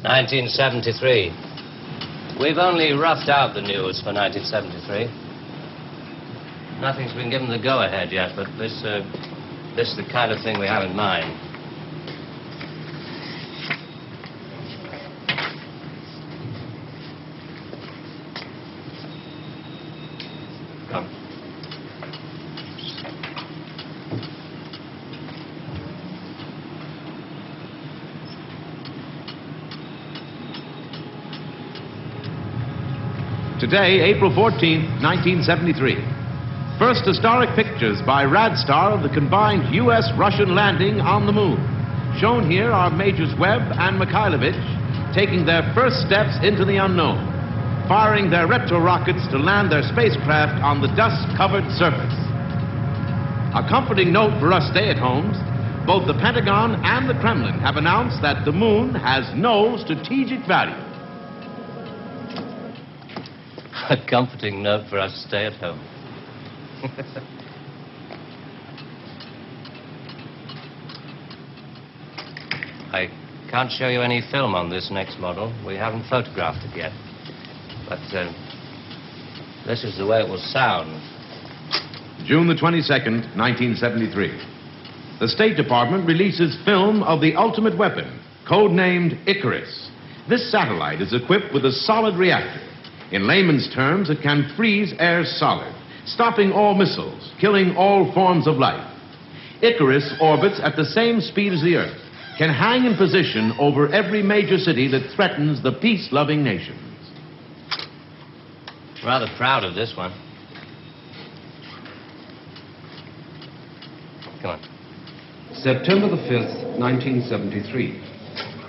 1973. We've only roughed out the news for 1973. Nothing's been given the go-ahead yet, but this is the kind of thing we have in mind. Come. Today, April 14th, 1973. First historic pictures by Radstar of the combined U.S.-Russian landing on the moon. Shown here are Majors Webb and Mikhailovich taking their first steps into the unknown, firing their retro rockets to land their spacecraft on the dust-covered surface. A comforting note for us stay-at-homes, both the Pentagon and the Kremlin have announced that the moon has no strategic value. A comforting note for us to stay at home. I can't show you any film on this next model. We haven't photographed it yet. But this is the way it will sound. June the 22nd, 1973. The State Department releases film of the ultimate weapon, codenamed Icarus. This satellite is equipped with a solid reactor. In layman's terms, it can freeze air solid, stopping all missiles, killing all forms of life. Icarus orbits at the same speed as the Earth, can hang in position over every major city that threatens the peace-loving nations. Rather proud of this one. Come on. September the 5th, 1973.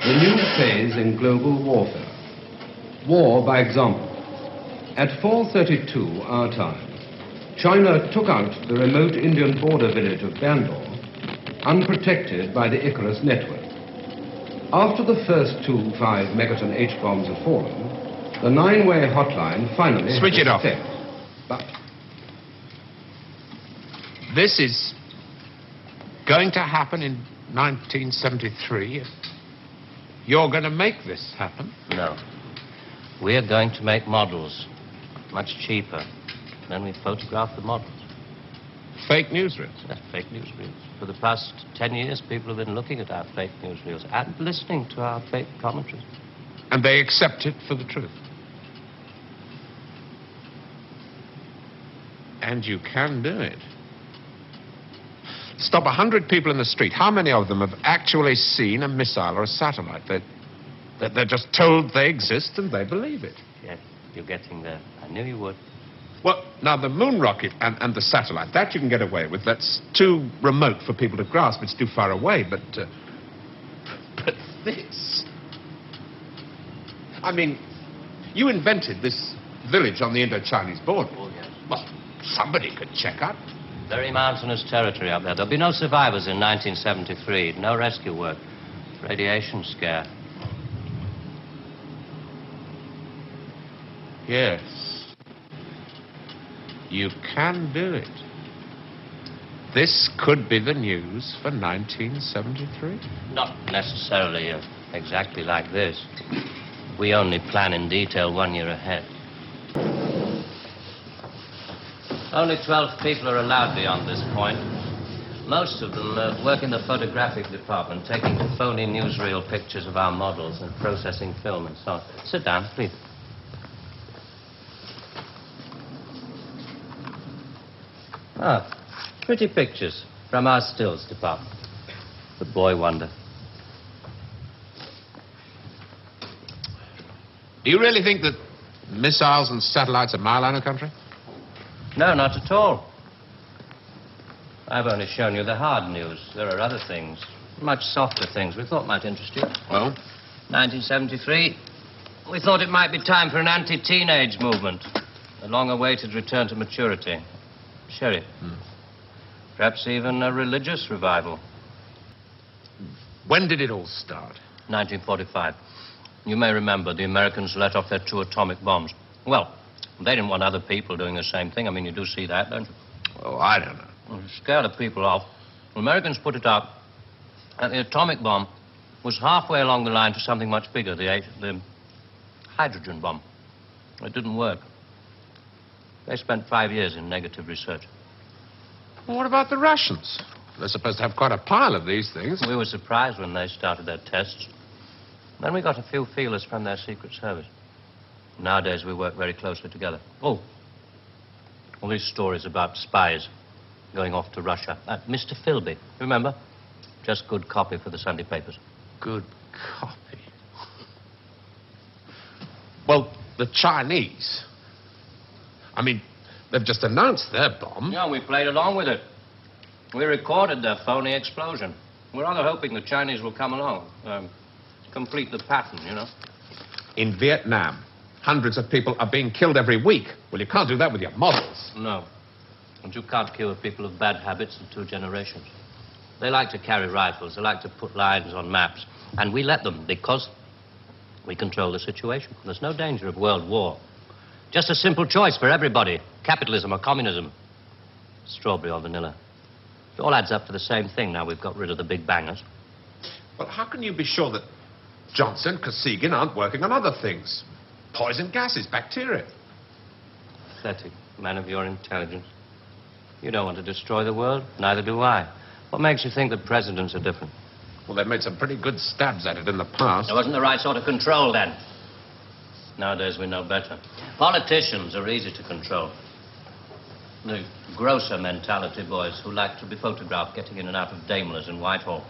The new phase in global warfare. War by example. At 4:32 our time, China took out the remote Indian border village of Bandar, unprotected by the Icarus network. After the first 2 5-megaton H-bombs have fallen, the 9-way hotline finally switch it off. But this is going to happen in 1973. You're going to make this happen? No. We're going to make models. Much cheaper. Then we photograph the models. Fake newsreels? That's fake newsreels. For the past 10 years, people have been looking at our fake newsreels and listening to our fake commentaries. And they accept it for the truth? And you can do it. Stop 100 people in the street. How many of them have actually seen a missile or a satellite? They're just told they exist and they believe it. Yes, you're getting there. I knew you would. Well, now, the moon rocket and the satellite, that you can get away with. That's too remote for people to grasp. It's too far away, but this... I mean, you invented this village on the Indo-Chinese border. Oh, yes. Well, somebody could check up. Very mountainous territory up there. There'll be no survivors in 1973. No rescue work. Radiation scare. Yes. You can do it. This could be the news for 1973. Not necessarily exactly like this. We only plan in detail 1 year ahead. Only 12 people are allowed beyond this point. Most of them work in the photographic department, taking phony newsreel pictures of our models and processing film and so on. Sit down, please. Ah, pretty pictures from our stills department. The boy wonder. Do you really think that missiles and satellites are my line of country? No, not at all. I've only shown you the hard news. There are other things, much softer things we thought might interest you. Well? 1973, we thought it might be time for an anti-teenage movement. A long-awaited return to maturity. Sheriff. Perhaps even a religious revival. When did it all start? 1945. You may remember the Americans let off their 2 atomic bombs. Well, they didn't want other people doing the same thing. I mean, you do see that, don't you? Oh, I don't know. Well, to scare the people off, the Americans put it up, and the atomic bomb was halfway along the line to something much bigger, the hydrogen bomb. It didn't work. They spent 5 years in negative research. Well, what about the Russians? They're supposed to have quite a pile of these things. We were surprised when they started their tests. Then we got a few feelers from their secret service. Nowadays, we work very closely together. Oh, all these stories about spies going off to Russia. Mr. Philby, remember? Just good copy for the Sunday papers. Good copy. Well, the Chinese. I mean, they've just announced their bomb. Yeah, we played along with it. We recorded their phony explosion. We're rather hoping the Chinese will come along, complete the pattern, you know. In Vietnam, hundreds of people are being killed every week. Well, you can't do that with your models. No. And you can't cure people of bad habits in 2 generations. They like to carry rifles. They like to put lines on maps. And we let them because we control the situation. There's no danger of world war. Just a simple choice for everybody. Capitalism or communism. Strawberry or vanilla. It all adds up to the same thing now we've got rid of the big bangers. Well, how can you be sure that Johnson, Kosygin aren't working on other things? Poison gases, bacteria. Pathetic man of your intelligence. You don't want to destroy the world. Neither do I. What makes you think that presidents are different? Well, they've made some pretty good stabs at it in the past. It wasn't the right sort of control then. Nowadays we know better. Politicians are easy to control. The grosser mentality boys who like to be photographed getting in and out of Daimlers in Whitehall.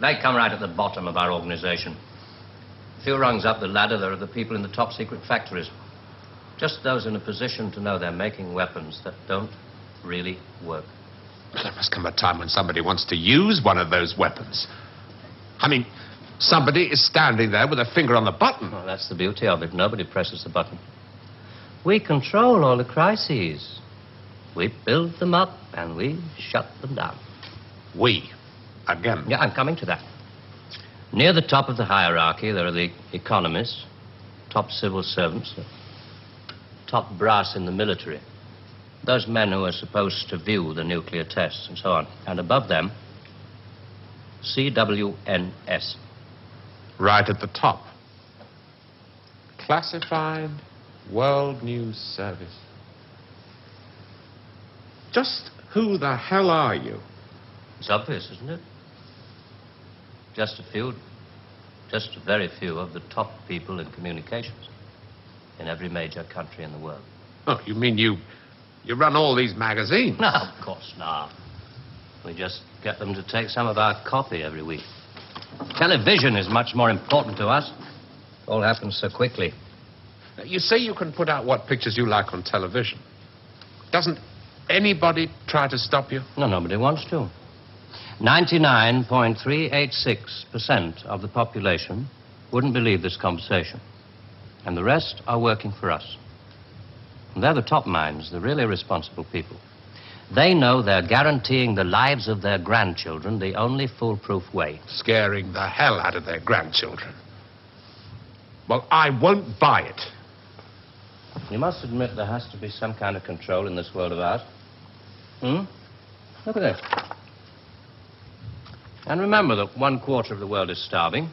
They come right at the bottom of our organization. A few rungs up the ladder, there are the people in the top secret factories. Just those in a position to know they're making weapons that don't really work. Well, there must come a time when somebody wants to use one of those weapons. I mean, somebody is standing there with a finger on the button. Well, that's the beauty of it. Nobody presses the button. We control all the crises. We build them up and we shut them down. We? Again? Yeah, I'm coming to that. Near the top of the hierarchy, there are the economists, top civil servants, top brass in the military. Those men who are supposed to view the nuclear tests and so on. And above them, CWNS. Right at the top. Classified World News Service. Just who the hell are you? It's obvious, isn't it? Just a very few of the top people in communications in every major country in the world. Oh, you mean you run all these magazines? No, of course not. We just get them to take some of our coffee every week. Television is much more important to us. It all happens so quickly. You say you can put out what pictures you like on television. Doesn't anybody try to stop you? No, nobody wants to. 99.386% of the population wouldn't believe this conversation. And the rest are working for us. And they're the top minds, the really responsible people. They know they're guaranteeing the lives of their grandchildren the only foolproof way. Scaring the hell out of their grandchildren. Well, I won't buy it. You must admit there has to be some kind of control in this world of ours. Look at this. And remember that 1/4 of the world is starving.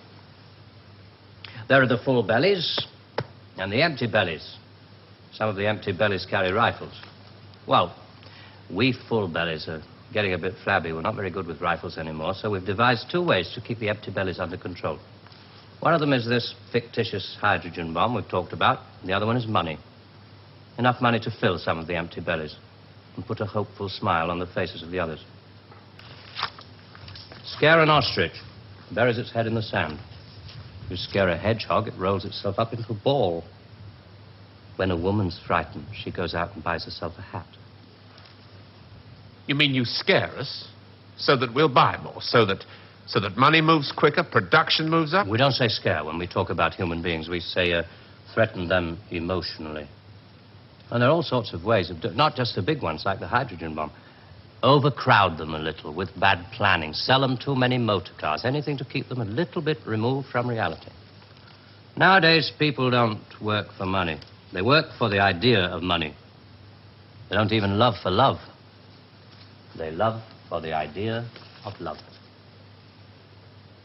There are the full bellies and the empty bellies. Some of the empty bellies carry rifles. Well, we full bellies are getting a bit flabby. We're not very good with rifles anymore, so we've devised 2 ways to keep the empty bellies under control. One of them is this fictitious hydrogen bomb we've talked about. The other one is money. Enough money to fill some of the empty bellies and put a hopeful smile on the faces of the others. Scare an ostrich, buries its head in the sand. You scare a hedgehog, it rolls itself up into a ball. When a woman's frightened, she goes out and buys herself a hat. You mean you scare us so that we'll buy more, so that money moves quicker, production moves up? We don't say scare when we talk about human beings. We say threaten them emotionally. And there are all sorts of ways of not just the big ones like the hydrogen bomb. Overcrowd them a little with bad planning. Sell them too many motor cars. Anything to keep them a little bit removed from reality. Nowadays, people don't work for money. They work for the idea of money. They don't even love for love. They love for the idea of love.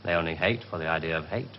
They only hate for the idea of hate.